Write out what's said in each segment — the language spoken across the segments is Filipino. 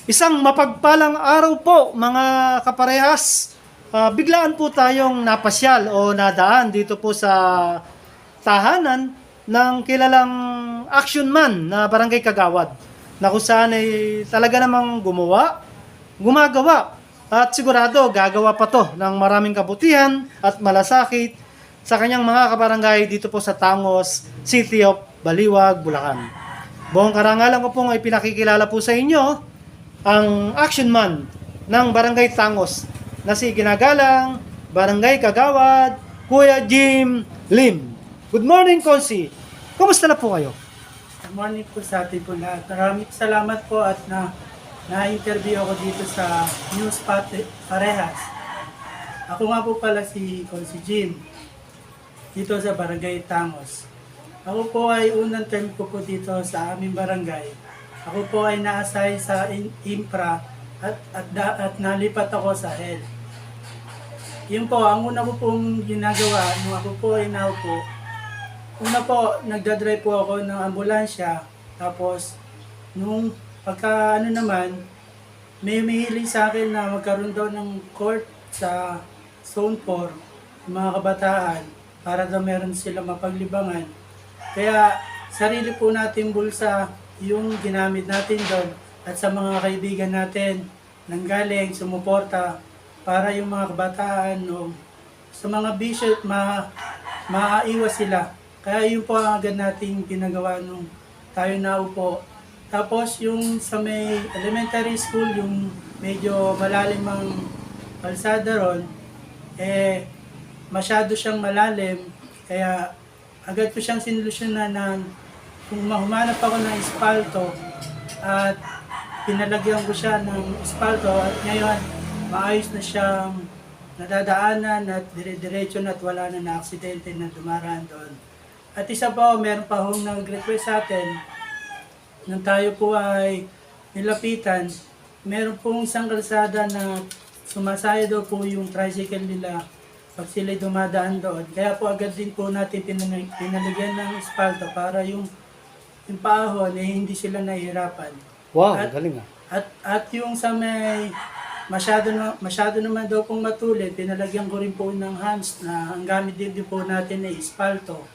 Isang mapagpalang araw po mga kaparehas. Biglaan po tayong napasyal o nadaan dito po sa tahanan ng kilalang action man na Barangay Kagawad na kung saan ay talaga namang gumagawa at sigurado gagawa pa to ng maraming kabutihan at malasakit sa kanyang mga kabarangay dito po sa Tangos, City of Baliwag, Bulacan. Buong karangalan ko pong ay pinakikilala po sa inyo ang action man ng Barangay Tangos na si Ginagalang Barangay Kagawad, Kuya Jim Lim. Good morning, Konsi. Kumusta na po kayo? Good morning po sa atin po lahat. Maraming salamat po at na-interview ako dito sa News Parehas. Ako nga po pala si Jim dito sa Barangay Tangos. Ako po ay unang term ko po dito sa aming barangay. Ako po ay na-assign sa infra at nalipat ako sa health. Yun po, ang una ko pong ginagawa nung ako po ay naupo. Una po, nagdadrive po ako ng ambulansya. Tapos, nung pagka naman, may hiling sa akin na magkaroon daw ng court sa Zone 4, yung mga kabataan, para daw meron sila mapaglibangan. Kaya, sarili po natin bulsa yung ginamit natin doon at sa mga kaibigan natin nanggaling, sumuporta para yung mga kabataan o sa mga bisyo maaiwas sila. Kaya yun po ang agad nating ginagawa nung tayo naupo. Tapos yung sa may elementary school, yung medyo malalim ang kalsada ron, masyado siyang malalim. Kaya agad ko siyang sinolusyonan na kung humanap ako ng espalto at pinalagyan ko siya ng espalto at ngayon maayos na siyang nadadaanan at dire-diretso na at wala na na-aksidente na dumaraan doon. At isa pa, meron pa hong nag-request sa atin nang tayo po ay nilapitan, meron pong isang kalsada na sumasaya daw po yung tricycle nila pag sila'y dumadaan doon. Kaya po agad din po natin pinalagyan ng espalto para yung paahon hindi sila nahihirapan. Wow, At, galing ah. at yung sa may masyado naman daw pong matulid, pinalagyan ko rin po ng hands na ang gamit din po natin ay espalto.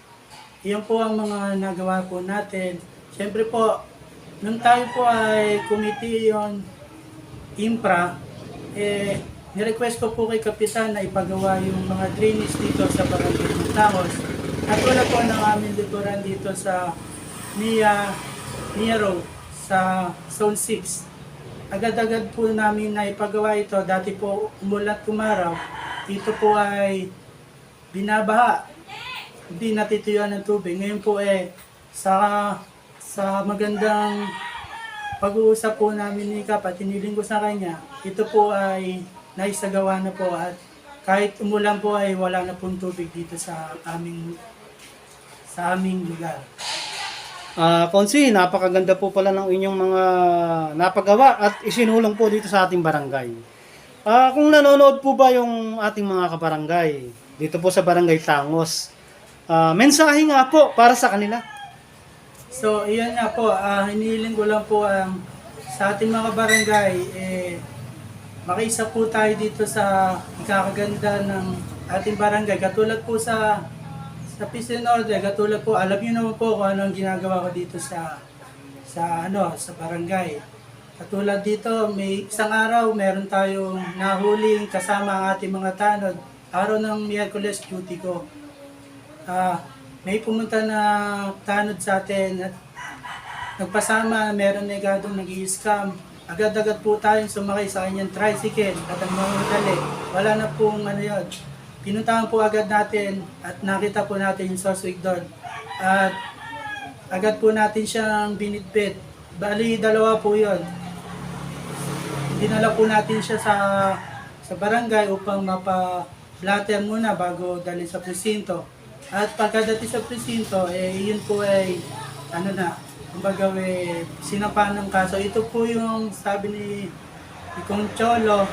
Iyon po ang mga nagawa po natin. Siyempre po, nung tayo po ay committee yon infra, nirequest ko po kay Kapitan na ipagawa yung mga drainage dito sa Barangay ng Tangos. At wala po ng aming likuran dito sa Nia Road sa Zone 6. Agad-agad po namin na ipagawa ito. Dati po umulat kumaraw. Dito po ay binabaha. Hindi natituyuan ng tubig. Ngayon po sa magandang pag-uusap po namin ni Kap at tiniling ko sa kanya, ito po ay naisagawa na po at kahit umulan po ay wala na pong tubig dito sa aming lugar. Konsi, napakaganda po pala ng inyong mga napagawa at isinulong po dito sa ating barangay. Kung nanonood po ba yung ating mga kabarangay dito po sa Barangay Tangos, mensahe nga po para sa kanila. So, iyan nga po, hinihiling ko lang po sa ating mga barangay, makiisa po tayo dito sa ikakaganda ng ating barangay. Katulad po sa peace and order, katulad po, alam niyo naman po kung ano ang ginagawa ko dito sa barangay. Katulad dito, may isang araw, meron tayong nahuling kasama ang ating mga tanod. Araw ng Miyerkules, duty ko. May pumunta na tanod sa atin at nagpasama, meron negadong nag-i-scam. Agad-agad po tayong sumakay sa kanyang tricycle at ang mga dali. Wala na pong yun. Pinuntahan po agad natin at nakita po natin yung suspect doon. At agad po natin siyang binitbit. Bali, dalawa po yun. Dinala po natin siya sa barangay upang mapa-blatter muna bago dali sa presinto. At pagkadating sa presinto, yun po ay, kumbaga sinampahan ng kaso. Ito po yung sabi ni Kong Cholo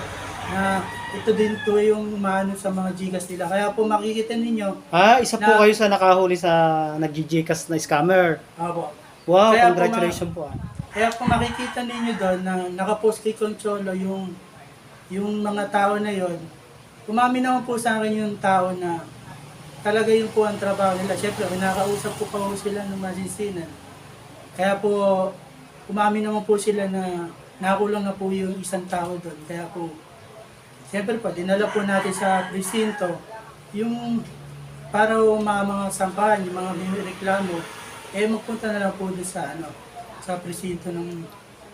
na ito din po yung maano sa mga Gcash nila. Kaya po makikita ninyo. Isa po kayo sa nakahuli sa nag-Gcash na scammer. Opo. Wow, Kaya congratulations po. Kaya kung makikita ninyo doon na nakapost kay Concholo yung mga tao na yon, umamin naman po sa akin yung tao na talaga yun po ang trabaho nila. Siyempre, kinakausap ko pa po sila ng masinsinan. Kaya po, umamin naman po sila na nakulang na po yung isang tao doon. Kaya po, siyempre po, dinala po natin sa presinto yung para mga sampahan, yung mga may reklamo, magpunta na lang po doon sa, sa presinto ng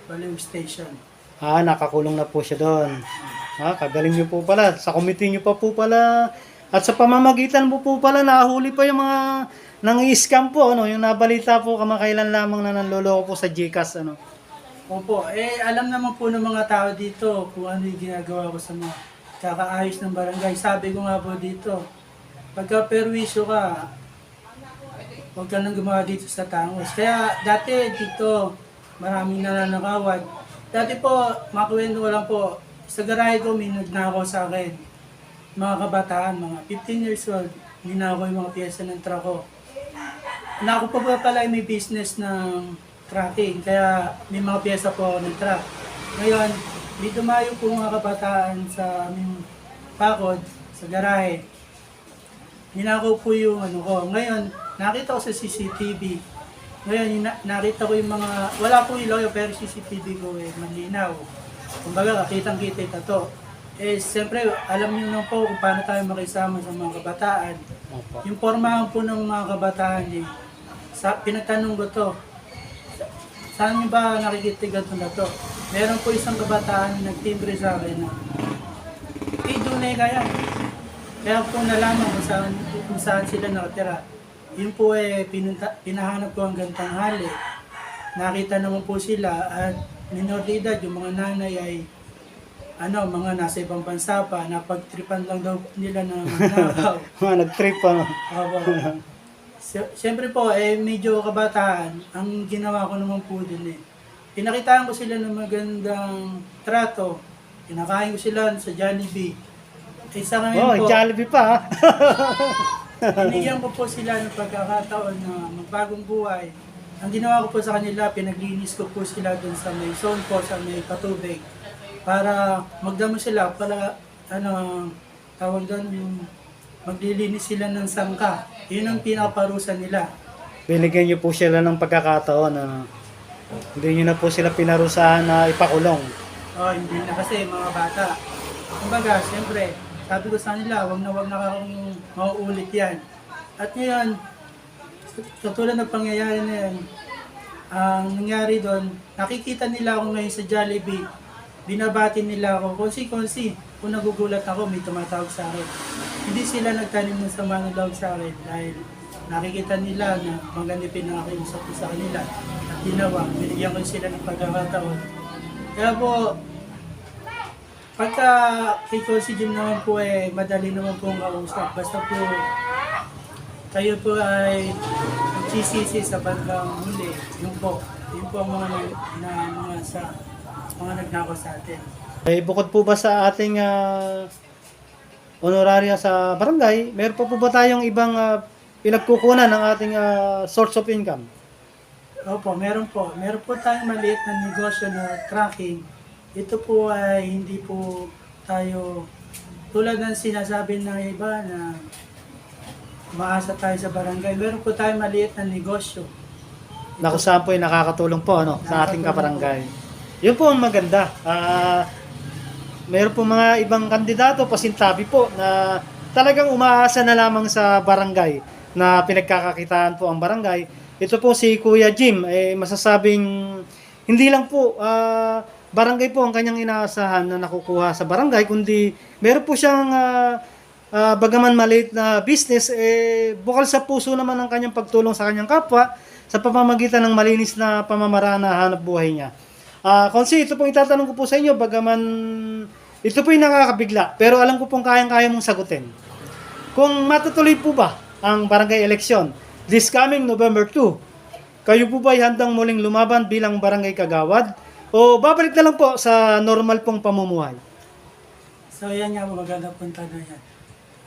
Baliw Station. Nakakulong na po siya doon. Kagaling niyo po pala. Sa committee niyo pa po pala. At sa pamamagitan mo po pala, nahuli pa yung mga nang-i-scam po, yung nabalita po kamakailan lamang na nanloloko po sa GCash, Opo, alam naman po ng mga tao dito kung ano yung ginagawa ko sa mga kakaayos ng barangay. Sabi ko nga po dito, pagka perwisyo ka, huwag ka nang gumawa dito sa Tangos. Kaya dati dito, maraming nananakawad. Dati po, makuwento ko lang po, sa garahe ko may nagnakaw sa akin. Mga kabataan, mga 15 years old, ninakaw yung mga piyesa ng truck ko. Ako pa ba pala may business ng trucking, kaya may mga piyesa po ng truck. Ngayon, may dumayo po mga kabataan sa aming pakod, sa garahe. Ninakaw po yung ko. Ngayon, nakita ko sa CCTV. Ngayon, nakita ko yung mga, wala po ilaw pero CCTV ko malinaw. Kumbaga, kitang-kita ito to. Siyempre, alam niyo na po kung paano tayo makisama sa mga kabataan. Yung pormahan po ng mga kabataan, pinagtanong ko to, saan niyo ba nakikitigan na to? Meron po isang kabataan na nagtimbre sa akin na, Dunay kaya. Kaya po nalaman kung saan sila nakatira. Yun po pinahanap ko hanggang tanghali. Nakita naman po sila at minor de edad, yung mga nanay ay mga nasa ibang bansa pa, napagtripan lang daw nila na magnakaw. Nag-trip pa. Siyempre po, medyo kabataan, ang ginawa ko naman po din pinakitaan ko sila ng magandang trato, pinakain ko sila sa Jollibee. Isa ngayon po, Jollibee pa. Binigyan ko po sila ng pagkakataon na magbagong buhay. Ang ginawa ko po sa kanila, pinaglinis ko po sila dun sa may zone po, sa may patubig. Para magdamo sila, para tawag doon, yung maglilinis sila ng sangka. Yun ang pinaparusa nila. Binigyan niyo po sila ng pagkakataon na hindi niyo na po sila pinarusahan na ipakulong. Hindi na kasi mga bata. Kumbaga, siyempre, sabi ko sa nila, wag na kang mauulit yan. At ngayon, katulad ng pangyayari na yan, ang nangyari doon, nakikita nila ako ngayon sa Jollibee, binabati nila ako, konsi, kung nagugulat ako, may tumatawag sa akin. Hindi sila nagtanim ng sama ng loob sa akin dahil nakikita nila na maganda pinakakiusap ko sa kanila at ginawa, binigyan ko sila ng pagkakataon. Kaya po, pagka kay Coach Jim naman po madali naman po ang kausap. Basta po kayo po ay magsisisi sa bandang huli. Yun po ang mga nagnakaw sa atin. Bukod po ba sa ating honoraria sa barangay, meron pa po ba tayong ibang pinagkukunan ng ating source of income? Opo, meron po. Meron po tayong maliit na negosyo na tracking. Ito po ay hindi po tayo tulad ng sinasabi ng iba na maasa tayo sa barangay. Meron po tayong maliit na negosyo. Na kung saan po ay nakakatulong po sa ating kabarangay. Yun po ang maganda. Meron po mga ibang kandidato, pasintabi po, na talagang umaasa na lamang sa barangay na pinagkakakitaan po ang barangay. Ito po si Kuya Jim, masasabing hindi lang po barangay po ang kanyang inaasahan na nakukuha sa barangay, kundi meron po siyang bagaman maliit na business, bukal sa puso naman ang kanyang pagtulong sa kanyang kapwa sa pamamagitan ng malinis na pamamaraan na hanap buhay niya. Konsi, ito pong itatanong ko po sa inyo, bagaman ito po yung nakakabigla, pero alam ko pong kayang-kaya mong sagutin. Kung matutuloy po ba ang barangay election this coming November 2, kayo po ba ay handang muling lumaban bilang barangay kagawad o babalik na lang po sa normal pong pamumuhay? So yan nga po, maganda punta na yan.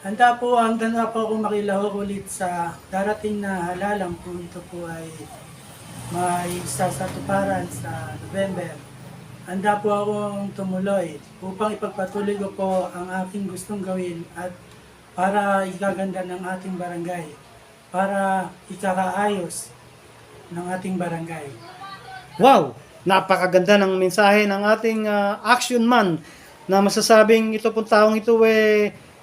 Handa po ako makilahok ulit sa darating na halalang kung ito po ay may sasatuparan sa November. Handa po akong tumuloy upang ipagpatuloy ko po ang aking gustong gawin at para ikaganda ng ating barangay, para ikakaayos ng ating barangay. Wow! Napakaganda ng mensahe ng ating action man na masasabing ito pong taong ito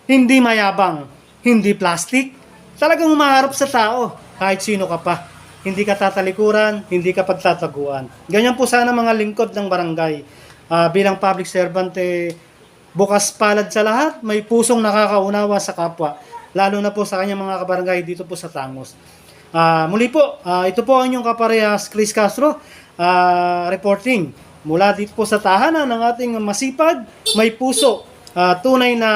hindi mayabang, hindi plastic. Talagang umaharap sa tao kahit sino ka pa. Hindi ka tatalikuran, hindi ka pagtataguan. Ganyan po sana mga lingkod ng barangay. Bilang public servant, bukas palad sa lahat, may pusong nakakaunawa sa kapwa. Lalo na po sa kanyang mga kabarangay dito po sa Tangos. Muli po, ito po ang inyong kaparehas, Chris Castro, reporting mula dito po sa tahanan ng ating masipag, may puso, tunay na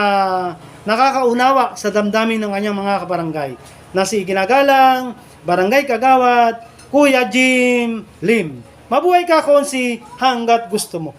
nakakaunawa sa damdamin ng kanyang mga kabarangay. Na si Ginagalang, Barangay Kagawad, Kuya Jim Lim. Mabuhay ka, Konsi, hanggat gusto mo.